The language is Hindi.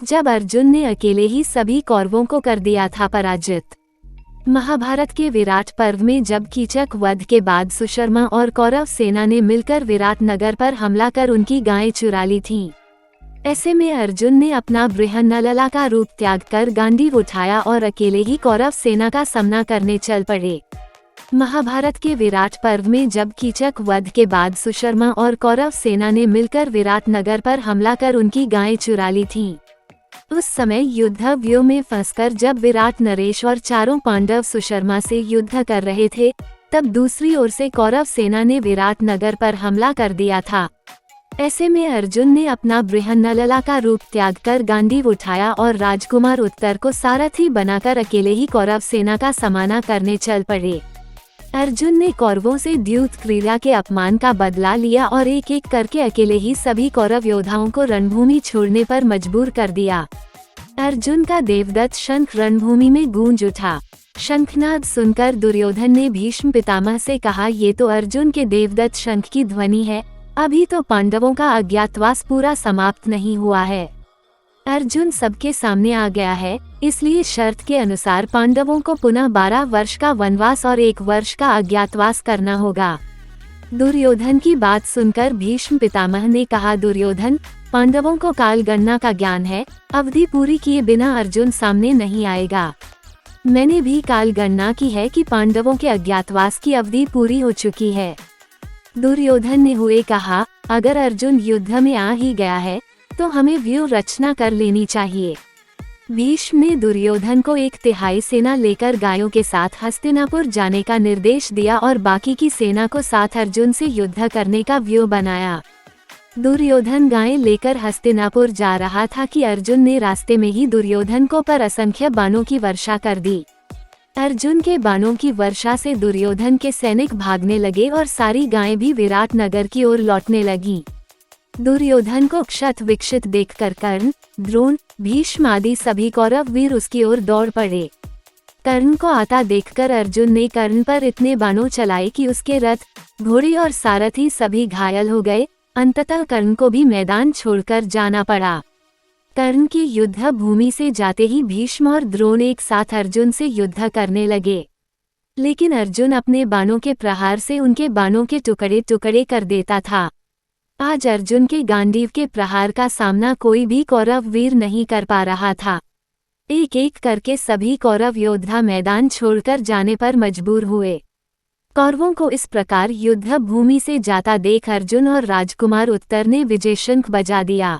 जब अर्जुन ने अकेले ही सभी कौरवों को कर दिया था पराजित। महाभारत के विराट पर्व में जब कीचक वध के बाद सुशर्मा और कौरव सेना ने मिलकर विराट नगर पर हमला कर उनकी गायें चुरा ली थीं। ऐसे में अर्जुन ने अपना बृहन्नलला का रूप त्याग कर गांडीव उठाया और अकेले ही कौरव सेना का सामना करने चल पड़े। महाभारत के विराट पर्व में जब कीचक वध के बाद सुशर्मा और कौरव सेना ने मिलकर विराट नगर पर हमला कर उनकी गायें चुरा ली थीं। उस समय युद्ध व्यूह में फंसकर जब विराट नरेश और चारों पांडव सुशर्मा से युद्ध कर रहे थे, तब दूसरी ओर से कौरव सेना ने विराट नगर पर हमला कर दिया था। ऐसे में अर्जुन ने अपना बृहन्नलला का रूप त्याग कर गांडीव उठाया और राजकुमार उत्तर को सारथी बनाकर अकेले ही कौरव सेना का सामना करने चल पड़े। अर्जुन ने कौरवों से द्यूत क्रीड़ा के अपमान का बदला लिया और एक एक करके अकेले ही सभी कौरव योद्धाओं को रणभूमि छोड़ने पर मजबूर कर दिया। अर्जुन का देवदत्त शंख रणभूमि में गूंज उठा। शंखनाद सुनकर दुर्योधन ने भीष्म पितामह से कहा, ये तो अर्जुन के देवदत्त शंख की ध्वनि है। अभी तो पांडवों का अज्ञातवास पूरा समाप्त नहीं हुआ है। अर्जुन सबके सामने आ गया है, इसलिए शर्त के अनुसार पांडवों को पुनः 12 वर्ष का वनवास और 1 वर्ष का अज्ञातवास करना होगा। दुर्योधन की बात सुनकर भीष्म पितामह ने कहा, दुर्योधन, पांडवों को काल गणना का ज्ञान है, अवधि पूरी किए बिना अर्जुन सामने नहीं आएगा। मैंने भी काल गणना की है कि पांडवों के अज्ञातवास की अवधि पूरी हो चुकी है। दुर्योधन ने हुए कहा, अगर अर्जुन युद्ध में आ ही गया है तो हमें व्यूह रचना कर लेनी चाहिए। भीष्म ने दुर्योधन को 1/3 सेना लेकर गायों के साथ हस्तिनापुर जाने का निर्देश दिया और बाकी की सेना को साथ अर्जुन से युद्ध करने का व्यूह बनाया। दुर्योधन गायें लेकर हस्तिनापुर जा रहा था कि अर्जुन ने रास्ते में ही दुर्योधन को पर असंख्य बाणों की वर्षा कर दी। अर्जुन के बाणों की वर्षा से दुर्योधन के सैनिक भागने लगे और सारी गायें भी विराट नगर की ओर लौटने लगीं। दुर्योधन को क्षत विक्षित देखकर कर्ण, द्रोण, भीष्म आदि सभी कौरव वीर उसकी ओर दौड़ पड़े। कर्ण को आता देखकर अर्जुन ने कर्ण पर इतने बाणों चलाए कि उसके रथ, घोड़े और सारथी सभी घायल हो गए। अंततः कर्ण को भी मैदान छोड़कर जाना पड़ा। कर्ण की युद्ध भूमि से जाते ही भीष्म और द्रोण एक साथ अर्जुन से युद्ध करने लगे, लेकिन अर्जुन अपने बाणों के प्रहार से उनके बाणों के टुकड़े टुकड़े कर देता था। आज अर्जुन के गांडीव के प्रहार का सामना कोई भी कौरव वीर नहीं कर पा रहा था। एक एक करके सभी कौरव योद्धा मैदान छोड़कर जाने पर मजबूर हुए। कौरवों को इस प्रकार युद्ध भूमि से जाता देख अर्जुन और राजकुमार उत्तर ने विजय शंख बजा दिया।